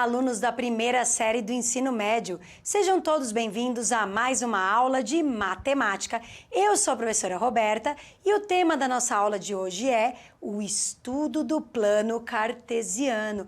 alunos da primeira série do ensino médio. Sejam todos bem-vindos a mais uma aula de matemática. Eu sou a professora Roberta e o tema da nossa aula de hoje é o estudo do plano cartesiano.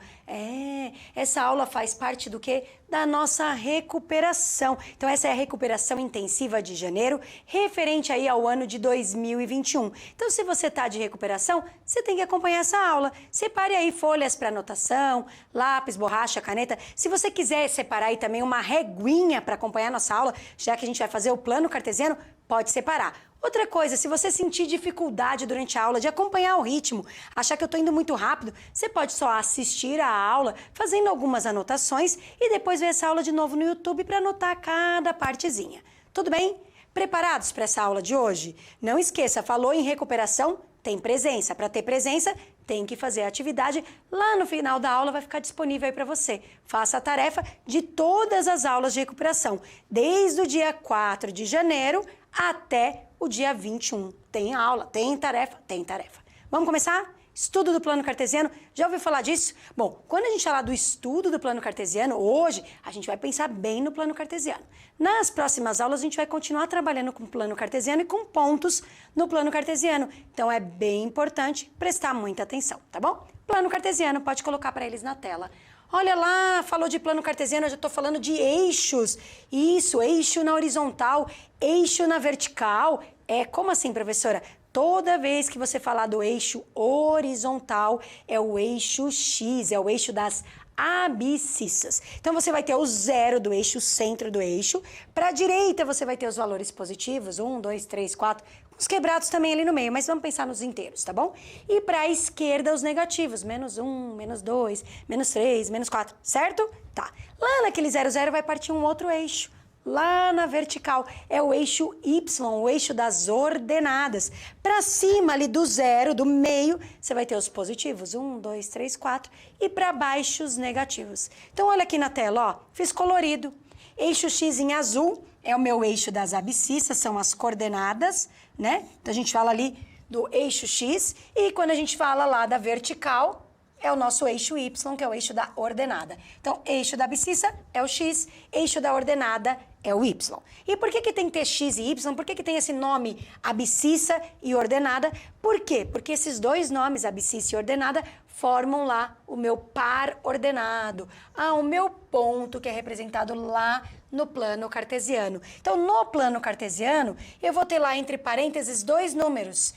Essa aula faz parte do quê? Da nossa recuperação. Então essa é a recuperação intensiva de janeiro, referente aí ao ano de 2021. Então se você está de recuperação, você tem que acompanhar essa aula. Separe aí folhas para anotação, lápis, borracha, caneta. Se você quiser separar aí também uma reguinha para acompanhar nossa aula, já que a gente vai fazer o plano cartesiano, pode separar. Outra coisa, se você sentir dificuldade durante a aula de acompanhar o ritmo, achar que eu estou indo muito rápido, você pode só assistir a aula, fazendo algumas anotações e depois ver essa aula de novo no YouTube para anotar cada partezinha. Tudo bem? Preparados para essa aula de hoje? Não esqueça, falou em recuperação, tem presença. Para ter presença, tem que fazer a atividade. Lá no final da aula vai ficar disponível aí para você. Faça a tarefa de todas as aulas de recuperação, desde o dia 4 de janeiro até o dia 21. Tem aula, tem tarefa, tem tarefa. Vamos começar? Estudo do plano cartesiano. Já ouviu falar disso? Bom, quando a gente falar do estudo do plano cartesiano, hoje a gente vai pensar bem no plano cartesiano. Nas próximas aulas a gente vai continuar trabalhando com o plano cartesiano e com pontos no plano cartesiano. Então é bem importante prestar muita atenção, tá bom? Plano cartesiano, pode colocar para eles na tela. Olha lá, falou de plano cartesiano, eu já estou falando de eixos. Isso, eixo na horizontal, eixo na vertical. Como assim, professora? Toda vez que você falar do eixo horizontal, é o eixo X, é o eixo das abscissas. Então, você vai ter o zero do eixo, o centro do eixo. Para a direita, você vai ter os valores positivos, 1, 2, 3, 4, os quebrados também ali no meio, mas vamos pensar nos inteiros, tá bom? E para a esquerda, os negativos, menos 1, menos 2, menos 3, menos 4, certo? Tá. Lá naquele 0, 0 vai partir um outro eixo. Lá na vertical é o eixo Y, o eixo das ordenadas. Para cima ali do zero, do meio, você vai ter os positivos, 1, 2, 3, 4. E para baixo os negativos. Então olha aqui na tela, ó, fiz colorido. Eixo X em azul é o meu eixo das abscissas, são as coordenadas, né? Então a gente fala ali do eixo X. E quando a gente fala lá da vertical, é o nosso eixo Y, que é o eixo da ordenada. Então, eixo da abscissa é o X, eixo da ordenada é o Y. E por que que tem que ter X e Y? Por que que tem esse nome abscissa e ordenada? Por quê? Porque esses dois nomes, abscissa e ordenada, formam lá o meu par ordenado. O meu ponto que é representado lá no plano cartesiano. Então, no plano cartesiano, eu vou ter lá entre parênteses dois números.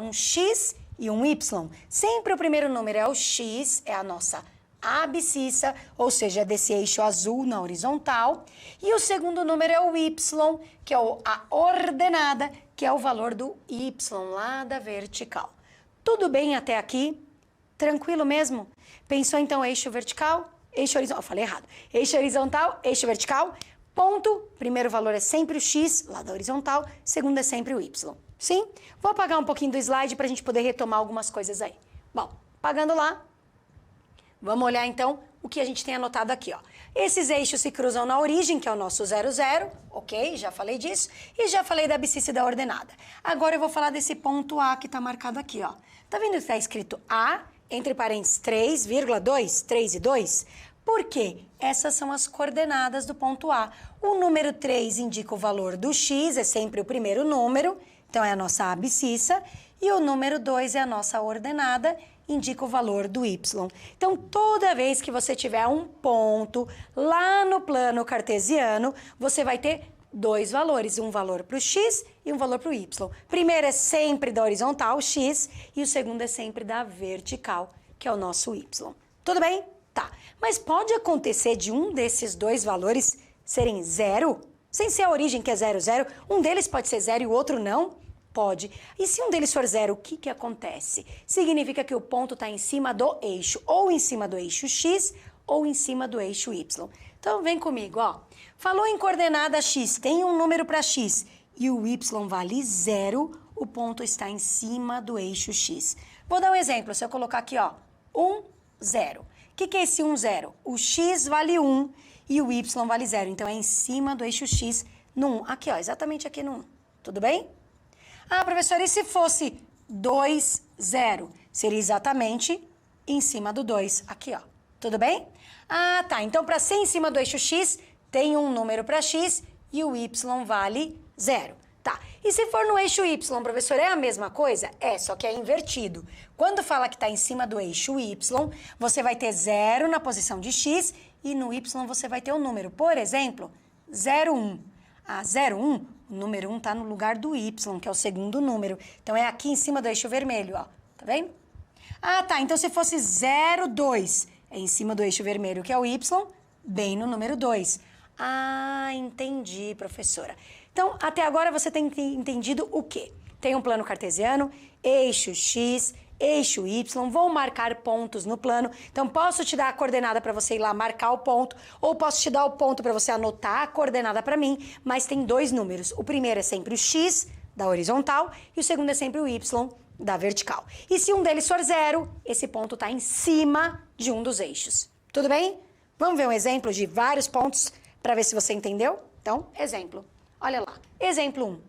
Um X e um Y. Sempre o primeiro número é o X, é a nossa abscissa, ou seja, desse eixo azul na horizontal. E o segundo número é o Y, que é a ordenada, que é o valor do Y lá da vertical. Tudo bem até aqui? Tranquilo mesmo? Pensou então eixo vertical, eixo horizontal? Falei errado. Eixo horizontal, eixo vertical, ponto. Primeiro valor é sempre o X, lá da horizontal. Segundo é sempre o Y. Sim? Vou apagar um pouquinho do slide para a gente poder retomar algumas coisas aí. Bom, apagando lá, vamos olhar então o que a gente tem anotado aqui, ó. Esses eixos se cruzam na origem, que é o nosso 0, 0, ok? Já falei disso. E já falei da abscissa e da ordenada. Agora eu vou falar desse ponto A que está marcado aqui, ó. Tá vendo que está escrito A, entre parênteses 3,2, 3 e 2? Por quê? Essas são as coordenadas do ponto A. O número 3 indica o valor do X, é sempre o primeiro número. Então, é a nossa abscissa, e o número 2 é a nossa ordenada, indica o valor do Y. Então, toda vez que você tiver um ponto lá no plano cartesiano, você vai ter dois valores, um valor para o X e um valor para o Y. Primeiro é sempre da horizontal, X, e o segundo é sempre da vertical, que é o nosso Y. Tudo bem? Tá. Mas pode acontecer de um desses dois valores serem zero? Sem ser a origem, que é 0, 0, um deles pode ser 0 e o outro não? Pode. E se um deles for 0, o que que acontece? Significa que o ponto está em cima do eixo, ou em cima do eixo X, ou em cima do eixo Y. Então, vem comigo, ó. Falou em coordenada X, tem um número para X, e o Y vale 0, o ponto está em cima do eixo X. Vou dar um exemplo, se eu colocar aqui, ó, 1, 0. O que é esse 1, 0? O X vale 1, e o Y vale 0. Então, é em cima do eixo X no 1. Aqui, ó, exatamente aqui no 1. Tudo bem? Professora, e se fosse 2, 0? Seria exatamente em cima do 2. Aqui, ó. Tudo bem? Ah, tá. Então, para ser em cima do eixo x, tem um número para x e o y vale 0. Tá. E se for no eixo y, professor, é a mesma coisa? É, só que é invertido. Quando fala que está em cima do eixo y, você vai ter 0 na posição de x e no y você vai ter um número. Por exemplo, 0, 1. A 0, 1, o número 1 está no lugar do y, que é o segundo número. Então, é aqui em cima do eixo vermelho, ó. Tá vendo? Ah, tá. Então, se fosse 0, 2, é em cima do eixo vermelho, que é o y, bem no número 2. Ah, entendi, professora. Então, até agora você tem entendido o quê? Tem um plano cartesiano, eixo x, eixo y, vou marcar pontos no plano. Então, posso te dar a coordenada para você ir lá marcar o ponto, ou posso te dar o ponto para você anotar a coordenada para mim, mas tem dois números. O primeiro é sempre o x, da horizontal, e o segundo é sempre o y, da vertical. E se um deles for 0, esse ponto está em cima de um dos eixos. Tudo bem? Vamos ver um exemplo de vários pontos para ver se você entendeu? Então, exemplo. Olha lá. Exemplo 1.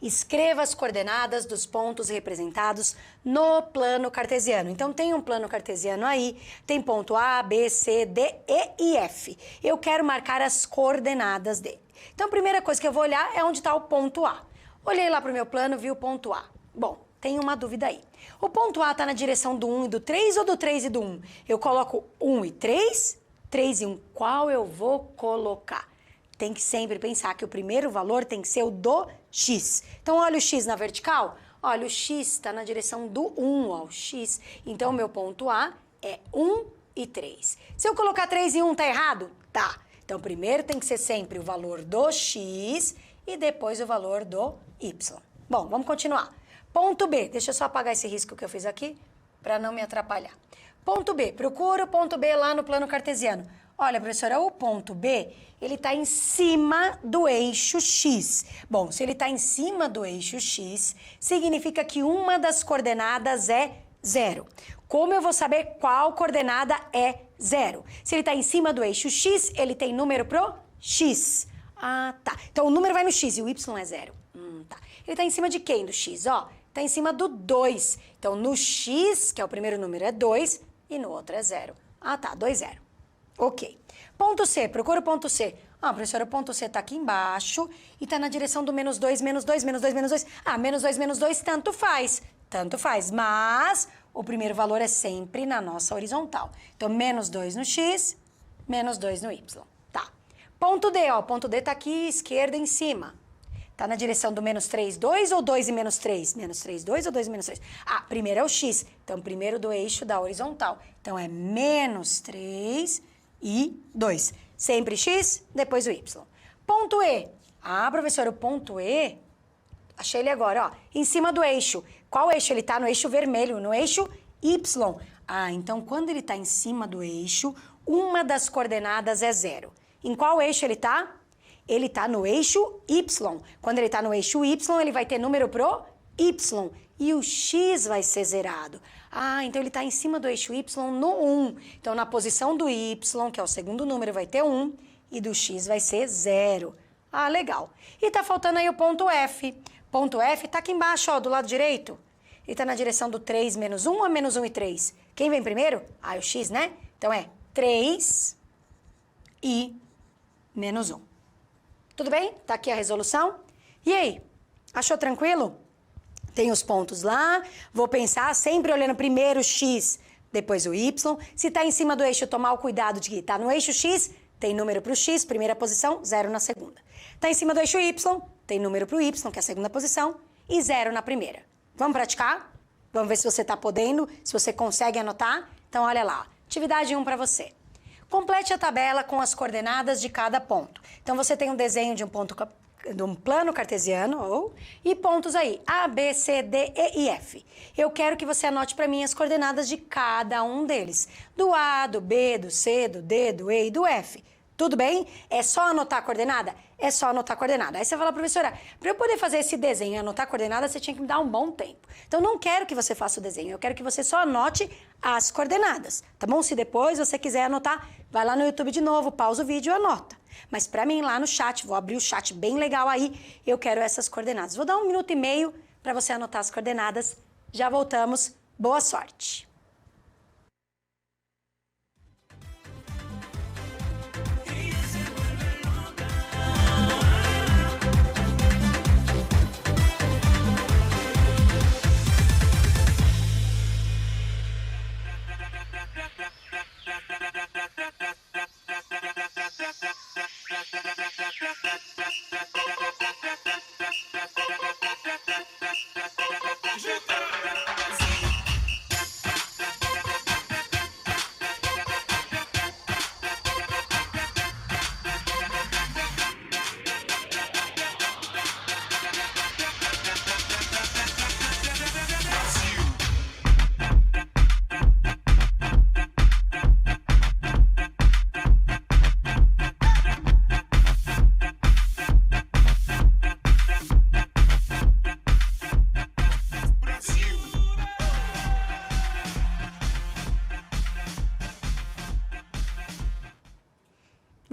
Escreva as coordenadas dos pontos representados no plano cartesiano. Então, tem um plano cartesiano aí, tem ponto A, B, C, D, E e F. Eu quero marcar as coordenadas dele. Então, a primeira coisa que eu vou olhar é onde está o ponto A. Olhei lá para o meu plano, vi o ponto A. Bom, tem uma dúvida aí. O ponto A está na direção do 1 e do 3 ou do 3 e do 1? Eu coloco 1 e 3, 3 e 1. Qual eu vou colocar? Tem que sempre pensar que o primeiro valor tem que ser o do x. Então, olha o x na vertical. Olha, o x está na direção do 1, ó, o x. Então, o meu ponto A é 1 e 3. Se eu colocar 3 e 1, tá errado? Tá. Então, primeiro tem que ser sempre o valor do x e depois o valor do y. Bom, vamos continuar. Ponto B. Deixa eu só apagar esse risco que eu fiz aqui para não me atrapalhar. Ponto B. Procura o ponto B lá no plano cartesiano. Olha, professora, o ponto B, ele está em cima do eixo x. Bom, se ele está em cima do eixo x, significa que uma das coordenadas é 0. Como eu vou saber qual coordenada é 0? Se ele está em cima do eixo x, ele tem número pro x. Ah, tá. Então, o número vai no x e o y é 0. Tá. Ele está em cima de quem do x? Ó, está em cima do 2. Então, no x, que é o primeiro número, é 2 e no outro é 0. Ah, tá. 2, 0. Ok. Ponto C, procura o ponto C. Ah, professora, o ponto C está aqui embaixo e está na direção do menos 2, menos 2, menos 2, menos 2. Ah, menos 2, tanto faz. Tanto faz, mas o primeiro valor é sempre na nossa horizontal. Então, menos 2 no x, menos 2 no y. Tá. Ponto D, ó, ponto D está aqui, esquerda em cima. Está na direção do menos 3, 2 ou 2 e menos 3? Menos 3, 2 ou 2 e menos 3? Ah, primeiro é o x. Então, primeiro do eixo da horizontal. Então, é menos 3 e 2. Sempre x, depois o y. Ponto E. Ah, professora, o ponto E, achei ele agora, ó, em cima do eixo. Qual eixo ele está? No eixo vermelho, no eixo y. Ah, então, quando ele está em cima do eixo, uma das coordenadas é 0. Em qual eixo ele está? Ele está no eixo y. Quando ele está no eixo y, ele vai ter número pro y. E o x vai ser zerado. Ah, então ele está em cima do eixo y no 1. Então, na posição do y, que é o segundo número, vai ter 1. E do x vai ser 0. Ah, legal. E está faltando aí o ponto F. Ponto F está aqui embaixo, ó, do lado direito. Ele está na direção do 3 menos 1 ou menos 1 e 3? Quem vem primeiro? Ah, é o x, né? Então, é 3 e menos 1. Tudo bem? Tá aqui a resolução. E aí? Achou tranquilo? Tem os pontos lá. Vou pensar sempre olhando primeiro o x, depois o y. Se tá em cima do eixo, tomar o cuidado de que tá no eixo x, tem número pro x, primeira posição, 0 na segunda. Tá em cima do eixo y, tem número pro y, que é a segunda posição, e 0 na primeira. Vamos praticar? Vamos ver se você tá podendo, se você consegue anotar. Então, olha lá. Atividade 1 para você. Complete a tabela com as coordenadas de cada ponto. Então, você tem um desenho de um plano cartesiano, e pontos aí, A, B, C, D, E e F. Eu quero que você anote para mim as coordenadas de cada um deles. Do A, do B, do C, do D, do E e do F. Tudo bem? É só anotar a coordenada? É só anotar a coordenada. Aí você fala, professora, para eu poder fazer esse desenho e anotar a coordenada, você tinha que me dar um bom tempo. Então, não quero que você faça o desenho, eu quero que você só anote as coordenadas, tá bom? Se depois você quiser anotar, vai lá no YouTube de novo, pausa o vídeo e anota. Mas para mim, lá no chat, vou abrir o chat bem legal aí, eu quero essas coordenadas. Vou dar 1 minuto e meio para você anotar as coordenadas. Já voltamos. Boa sorte!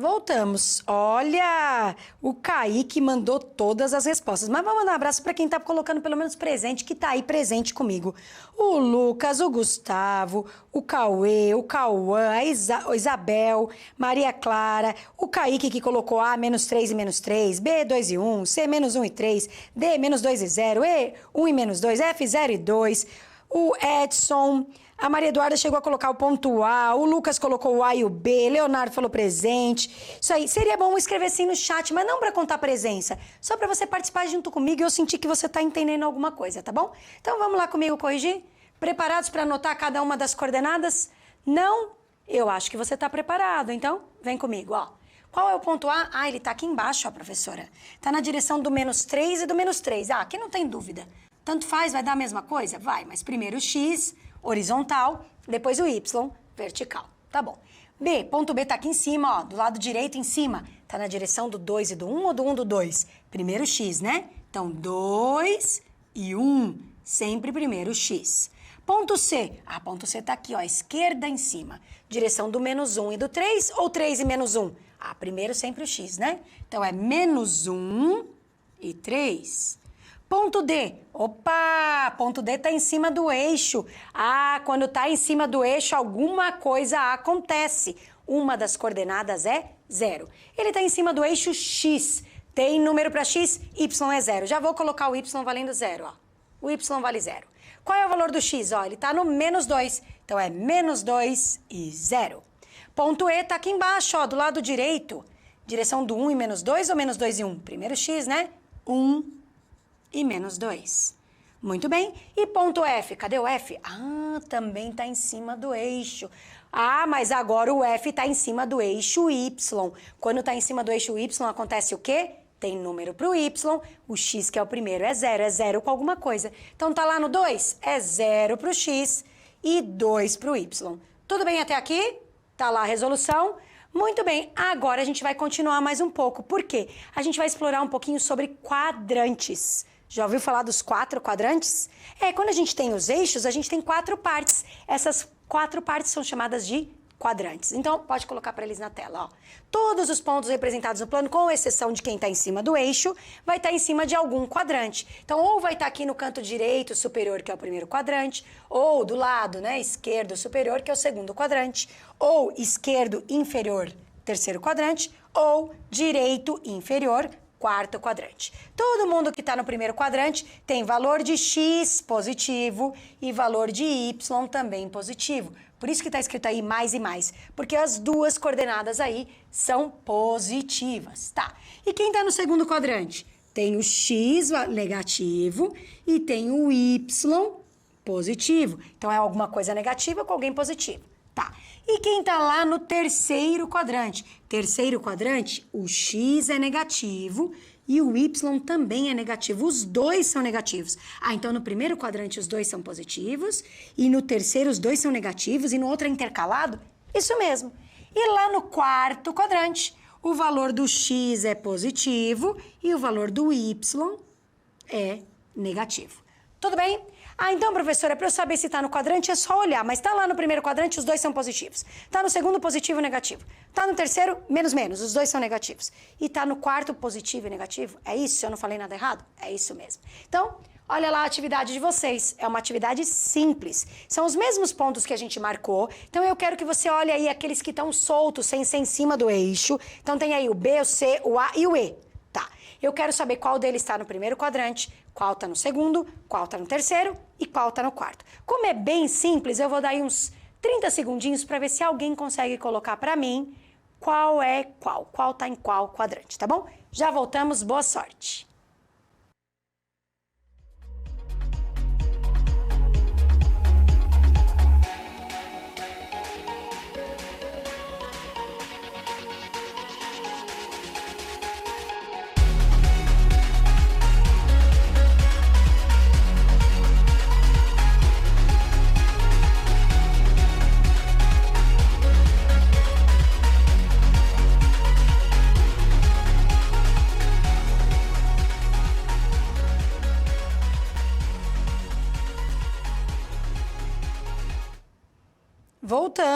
Voltamos. Olha, o Kaique mandou todas as respostas. Mas vamos mandar um abraço para quem tá colocando pelo menos presente, que tá aí presente comigo. O Lucas, o Gustavo, o Cauê, o Cauã, a Isabel, Maria Clara, o Kaique que colocou A, menos 3 e menos 3, B, 2 e 1, C, menos 1 e 3, D, menos 2 e 0, E, 1 e menos 2, F, 0 e 2, o Edson... A Maria Eduarda chegou a colocar o ponto A, o Lucas colocou o A e o B, Leonardo falou presente. Isso aí, seria bom escrever assim no chat, mas não para contar presença, só para você participar junto comigo e eu sentir que você tá entendendo alguma coisa, tá bom? Então vamos lá comigo corrigir? Preparados para anotar cada uma das coordenadas? Não? Eu acho que você tá preparado, então vem comigo, ó. Qual é o ponto A? Ah, ele tá aqui embaixo, ó, professora. Tá na direção do menos 3 e do menos 3. Ah, aqui não tem dúvida. Tanto faz, vai dar a mesma coisa? Vai, mas primeiro o X... horizontal, depois o Y, vertical. Tá bom. B, ponto B tá aqui em cima, ó, do lado direito em cima. Tá na direção do 2 e do 1 ou do 1 do 2? Primeiro X, né? Então, 2 e 1, sempre primeiro X. Ponto C. Ah, ponto C tá aqui, ó, esquerda em cima. Direção do menos 1 e do 3 ou 3 e menos 1? Ah, primeiro sempre o X, né? Então, é menos 1 e 3. Ponto D. Opa! Ponto D está em cima do eixo. Ah, quando está em cima do eixo, alguma coisa acontece. Uma das coordenadas é 0. Ele está em cima do eixo X. Tem número para X? Y é 0. Já vou colocar o Y valendo 0, ó. O Y vale 0. Qual é o valor do X? Ó, ele está no menos 2. Então, é menos 2 e 0. Ponto E está aqui embaixo, ó, do lado direito. Direção do 1 e menos 2 ou menos 2 e 1? Primeiro X, né? 1 e menos 2. Muito bem. E ponto F? Cadê o F? Ah, também está em cima do eixo. Ah, mas agora o F está em cima do eixo Y. Quando está em cima do eixo Y, acontece o quê? Tem número para o Y. O X, que é o primeiro, é 0. É 0 com alguma coisa. Então, tá lá no 2? É 0 para o X e 2 para o Y. Tudo bem até aqui? Tá lá a resolução? Muito bem, agora a gente vai continuar mais um pouco. Por quê? A gente vai explorar um pouquinho sobre quadrantes. Já ouviu falar dos 4 quadrantes? Quando a gente tem os eixos, a gente tem 4 partes. Essas 4 partes são chamadas de quadrantes. Então, pode colocar para eles na tela, ó. Todos os pontos representados no plano, com exceção de quem está em cima do eixo, vai estar em cima de algum quadrante. Então, ou vai estar aqui no canto direito superior, que é o primeiro quadrante, ou do lado, né, esquerdo superior, que é o segundo quadrante, ou esquerdo inferior, terceiro quadrante, ou direito inferior, quarto quadrante. Todo mundo que está no primeiro quadrante tem valor de X positivo e valor de Y também positivo. Por isso que está escrito aí mais e mais, porque as duas coordenadas aí são positivas, tá? E quem está no segundo quadrante? Tem o X negativo e tem o Y positivo. Então, é alguma coisa negativa com alguém positivo. Tá. E quem tá lá no terceiro quadrante? Terceiro quadrante, o X é negativo e o Y também é negativo. Os dois são negativos. Ah, então no primeiro quadrante os dois são positivos e no terceiro os dois são negativos e no outro é intercalado? Isso mesmo. E lá no quarto quadrante, o valor do X é positivo e o valor do Y é negativo. Tudo bem? Ah, então, professora, para eu saber se está no quadrante é só olhar, mas está lá no primeiro quadrante, os dois são positivos. Está no segundo, positivo e negativo. Está no terceiro, menos, menos, os dois são negativos. E está no quarto, positivo e negativo? É isso? Eu não falei nada errado? É isso mesmo. Então, olha lá a atividade de vocês. É uma atividade simples. São os mesmos pontos que a gente marcou. Então, eu quero que você olhe aí aqueles que estão soltos, sem ser em cima do eixo. Então, tem aí o B, o C, o A e o E. Tá. Eu quero saber qual deles está no primeiro quadrante, qual está no segundo, qual está no terceiro e qual está no quarto. Como é bem simples, eu vou dar aí uns 30 segundinhos para ver se alguém consegue colocar para mim qual é qual está em qual quadrante, tá bom? Já voltamos, boa sorte!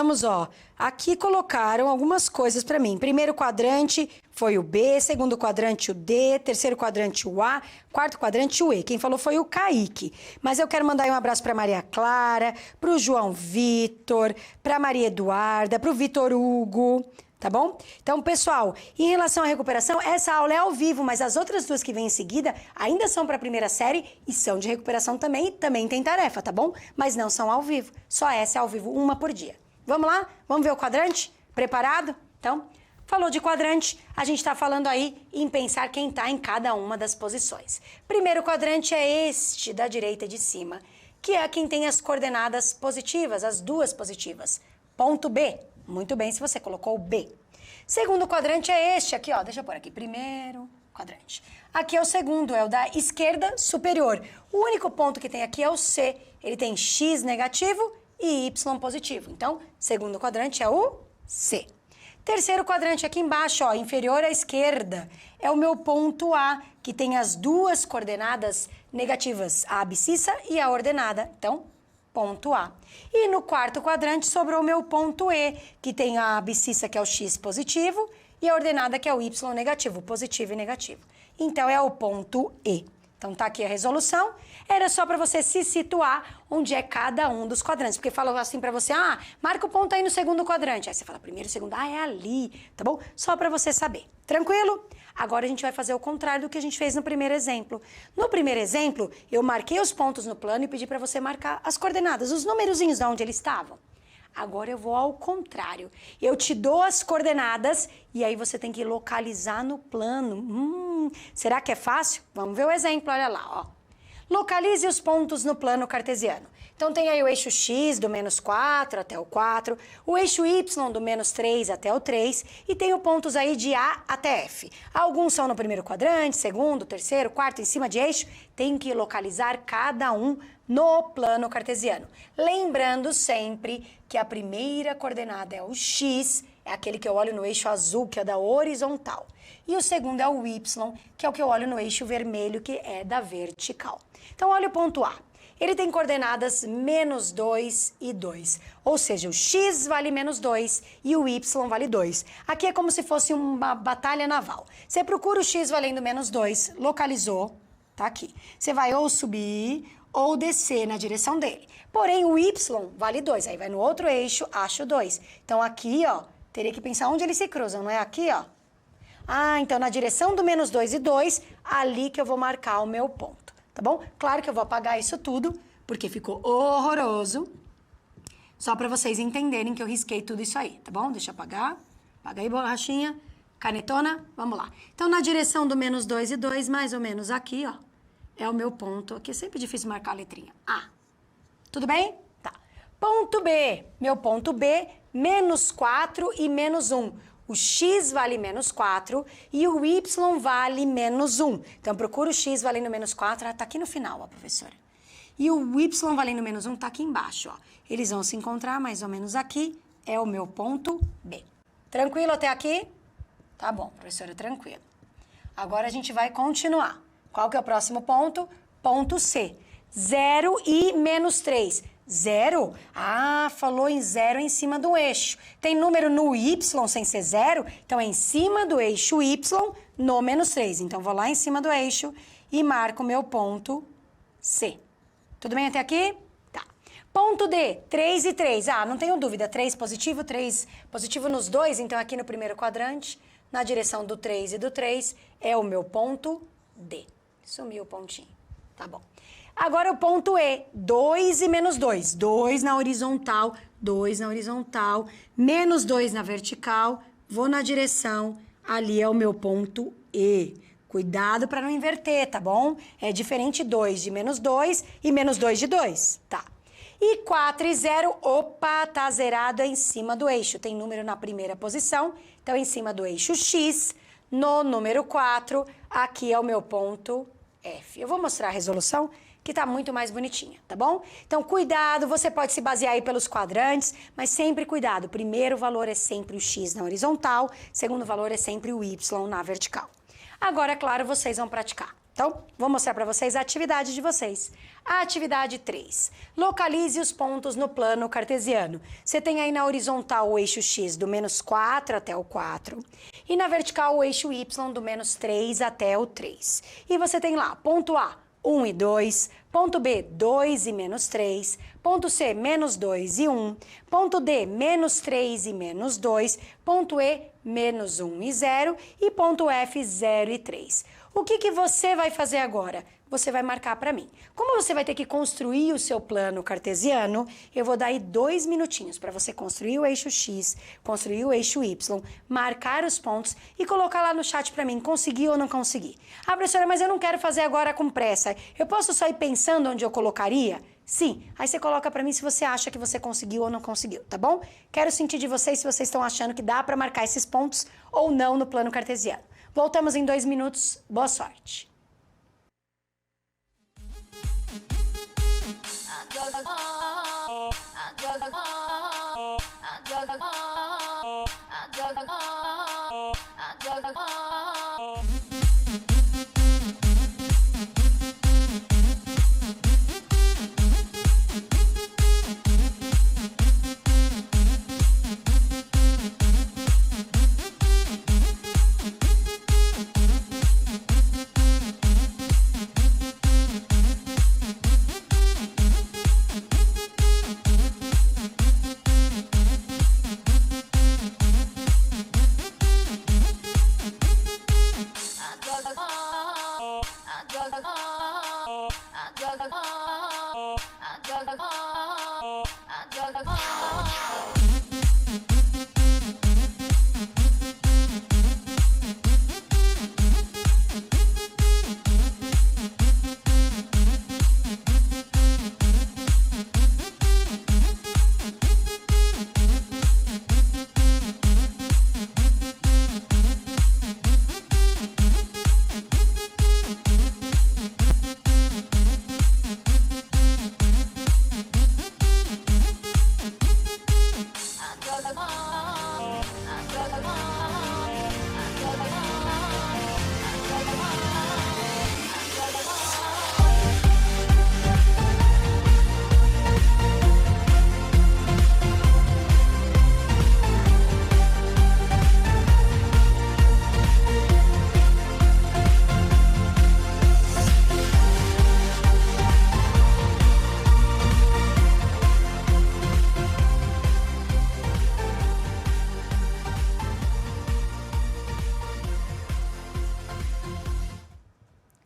vamos, ó, aqui colocaram algumas coisas para mim. Primeiro quadrante foi o B, segundo quadrante o D, terceiro quadrante o A, quarto quadrante o E. Quem falou foi o Kaique. Mas eu quero mandar aí um abraço para Maria Clara, para o João Vitor, para Maria Eduarda, para o Vitor Hugo, tá bom? Então, pessoal, em relação à recuperação, essa aula é ao vivo, mas as outras duas que vêm em seguida ainda são para a primeira série e são de recuperação também, e também tem tarefa, tá bom? Mas não são ao vivo, só essa é ao vivo, uma por dia. Vamos lá? Vamos ver o quadrante? Preparado? Então, falou de quadrante, a gente está falando aí em pensar quem está em cada uma das posições. Primeiro quadrante é este da direita de cima, que é quem tem as coordenadas positivas, as duas positivas. Ponto B. Muito bem se você colocou o B. Segundo quadrante é este aqui, ó. Deixa eu pôr aqui. Primeiro quadrante. Aqui é o segundo, é o da esquerda superior. O único ponto que tem aqui é o C. Ele tem X negativo e Y positivo. Então, segundo quadrante é o C. Terceiro quadrante aqui embaixo, ó, inferior à esquerda, é o meu ponto A, que tem as duas coordenadas negativas, a abscissa e a ordenada. Então, ponto A. E no quarto quadrante sobrou o meu ponto E, que tem a abscissa, que é o X positivo, e a ordenada, que é o Y negativo, positivo e negativo. Então, é o ponto E. Então, tá aqui a resolução. Era só para você se situar onde é cada um dos quadrantes. Porque falou assim para você, marca o ponto aí no segundo quadrante. Aí você fala, primeiro, segundo, é ali, tá bom? Só para você saber. Tranquilo? Agora a gente vai fazer o contrário do que a gente fez no primeiro exemplo. No primeiro exemplo, eu marquei os pontos no plano e pedi para você marcar as coordenadas, os numerozinhos de onde eles estavam. Agora eu vou ao contrário. Eu te dou as coordenadas e aí você tem que localizar no plano. Será que é fácil? Vamos ver o exemplo, olha lá, ó. Localize os pontos no plano cartesiano. Então tem aí o eixo X do menos 4 até o 4, o eixo Y do menos 3 até o 3 e tenho pontos aí de A até F. Alguns são no primeiro quadrante, segundo, terceiro, quarto, em cima de eixo. Tem que localizar cada um no plano cartesiano. Lembrando sempre que a primeira coordenada é o X, é aquele que eu olho no eixo azul, que é da horizontal. E o segundo é o Y, que é o que eu olho no eixo vermelho, que é da vertical. Então, olha o ponto A. Ele tem coordenadas menos 2 e 2. Ou seja, o X vale menos 2 e o Y vale 2. Aqui é como se fosse uma batalha naval. Você procura o X valendo menos 2, localizou, tá aqui. Você vai ou subir ou descer na direção dele. Porém, o Y vale 2. Aí vai no outro eixo, acho 2. Então, aqui, ó, teria que pensar onde eles se cruzam, não é aqui, ó? Então na direção do menos 2 e 2, ali que eu vou marcar o meu ponto, tá bom? Claro que eu vou apagar isso tudo, porque ficou horroroso. Só para vocês entenderem que eu risquei tudo isso aí, tá bom? Deixa eu apagar. Apaga aí, borrachinha. Canetona, vamos lá. Então na direção do menos 2 e 2, mais ou menos aqui, ó, é o meu ponto. Aqui é sempre difícil marcar a letrinha A. Tudo bem? Tá. Ponto B. Meu ponto B, menos 4 e menos 1. O X vale menos 4 e o Y vale menos 1. Então, procura o X valendo menos 4, tá aqui no final, ó, professora. E o Y valendo menos 1 tá aqui embaixo, ó. Eles vão se encontrar mais ou menos aqui, é o meu ponto B. Tranquilo até aqui? Tá bom, professora, tranquilo. Agora a gente vai continuar. Qual que é o próximo ponto? Ponto C. 0 e menos 3. 0? Falou em 0 em cima do eixo. Tem número no Y sem ser 0? Então, é em cima do eixo Y no menos 3. Então, vou lá em cima do eixo e marco o meu ponto C. Tudo bem até aqui? Tá. Ponto D, 3 e 3. Não tenho dúvida. 3 positivo nos dois. Então, aqui no primeiro quadrante, na direção do 3 e do 3, é o meu ponto D. Sumiu o pontinho. Tá bom. Agora o ponto E, 2 e menos 2. 2 na horizontal, 2 na horizontal, menos 2 na vertical, vou na direção, ali é o meu ponto E. Cuidado para não inverter, tá bom? É diferente 2 de menos 2 e menos 2 de 2, tá? E 4 e 0, opa, tá zerado em cima do eixo. Tem número na primeira posição, então em cima do eixo X, no número 4, aqui é o meu ponto F. Eu vou mostrar a resolução, que tá muito mais bonitinha, tá bom? Então, cuidado, você pode se basear aí pelos quadrantes, mas sempre cuidado. O primeiro valor é sempre o X na horizontal, segundo valor é sempre o Y na vertical. Agora, é claro, vocês vão praticar. Então, vou mostrar para vocês a atividade de vocês. A atividade 3. Localize os pontos no plano cartesiano. Você tem aí na horizontal o eixo x do menos 4 até o 4 e na vertical o eixo y do menos 3 até o 3. E você tem lá, ponto A, 1 e 2, ponto B, 2 e menos 3, ponto C, menos 2 e 1, ponto D, menos 3 e menos 2, ponto E, menos 1 e 0 e ponto F, 0 e 3. O que você vai fazer agora? Você vai marcar para mim. Como você vai ter que construir o seu plano cartesiano, eu vou dar aí 2 minutinhos para você construir o eixo X, construir o eixo Y, marcar os pontos e colocar lá no chat para mim, consegui ou não consegui. Ah, professora, mas eu não quero fazer agora com pressa. Eu posso só ir pensando onde eu colocaria? Sim. Aí você coloca para mim se você acha que você conseguiu ou não conseguiu, tá bom? Quero sentir de vocês se vocês estão achando que dá para marcar esses pontos ou não no plano cartesiano. Voltamos em 2 minutos. Boa sorte.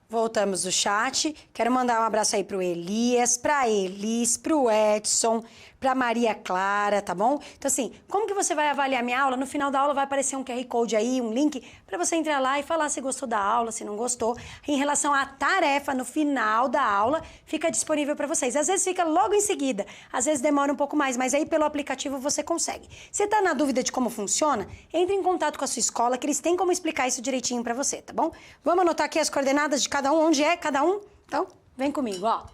Voltamos do chat. Quero mandar um abraço aí pro Elias, pra Elis, pro Edson, pra Maria Clara, tá bom? Então, assim, como que você vai avaliar minha aula? No final da aula vai aparecer um QR Code aí, um link, pra você entrar lá e falar se gostou da aula, se não gostou. Em relação à tarefa, no final da aula, fica disponível pra vocês. Às vezes fica logo em seguida, às vezes demora um pouco mais, mas aí pelo aplicativo você consegue. Se tá na dúvida de como funciona, entre em contato com a sua escola, que eles têm como explicar isso direitinho pra você, tá bom? Vamos anotar aqui as coordenadas de cada um, onde é cada um? Então, vem comigo, ó.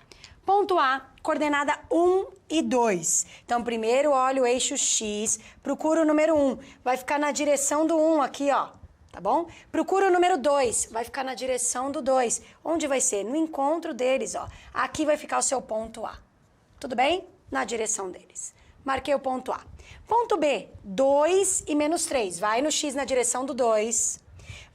Ponto A, coordenada 1 e 2. Então, primeiro, olha o eixo X, procura o número 1. Vai ficar na direção do 1 aqui, ó. Tá bom? Procura o número 2. Vai ficar na direção do 2. Onde vai ser? No encontro deles, ó. Aqui vai ficar o seu ponto A. Tudo bem? Na direção deles. Marquei o ponto A. Ponto B, 2 e menos 3. Vai no X na direção do 2.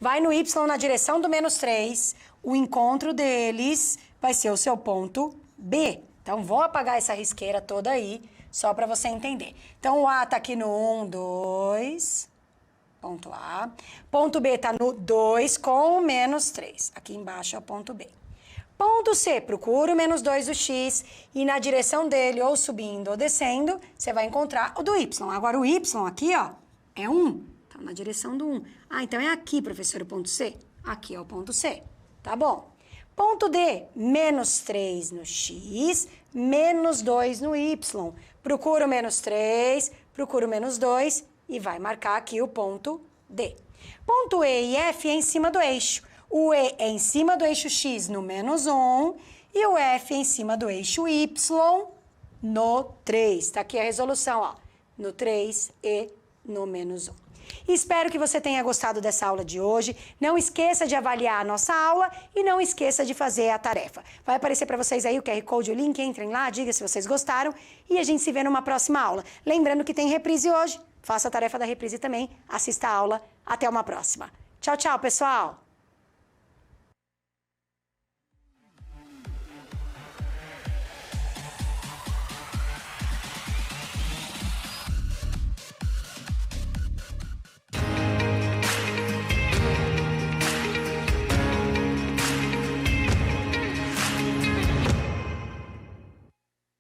Vai no Y na direção do menos 3. O encontro deles vai ser o seu ponto B. Então, vou apagar essa risqueira toda aí, só para você entender. Então, o A tá aqui no 1, 2, ponto A. Ponto B tá no 2 com o menos 3. Aqui embaixo é o ponto B. Ponto C, procura o menos 2 do X e na direção dele, ou subindo ou descendo, você vai encontrar o do Y. Agora, o Y aqui, ó, é 1. Tá na direção do 1. Ah, então é aqui, professor, o ponto C? Aqui é o ponto C. Tá bom. Ponto D, menos 3 no X, menos 2 no Y. Procura o menos 3, procura o menos 2 e vai marcar aqui o ponto D. Ponto E e F é em cima do eixo. O E é em cima do eixo X no menos 1 e o F é em cima do eixo Y no 3. Tá aqui a resolução, ó, no 3 e no menos 1. Espero que você tenha gostado dessa aula de hoje. Não esqueça de avaliar a nossa aula e não esqueça de fazer a tarefa. Vai aparecer para vocês aí o QR Code, o link, entrem lá, diga se vocês gostaram e a gente se vê numa próxima aula. Lembrando que tem reprise hoje, faça a tarefa da reprise também, assista a aula. Até uma próxima. Tchau, tchau, pessoal!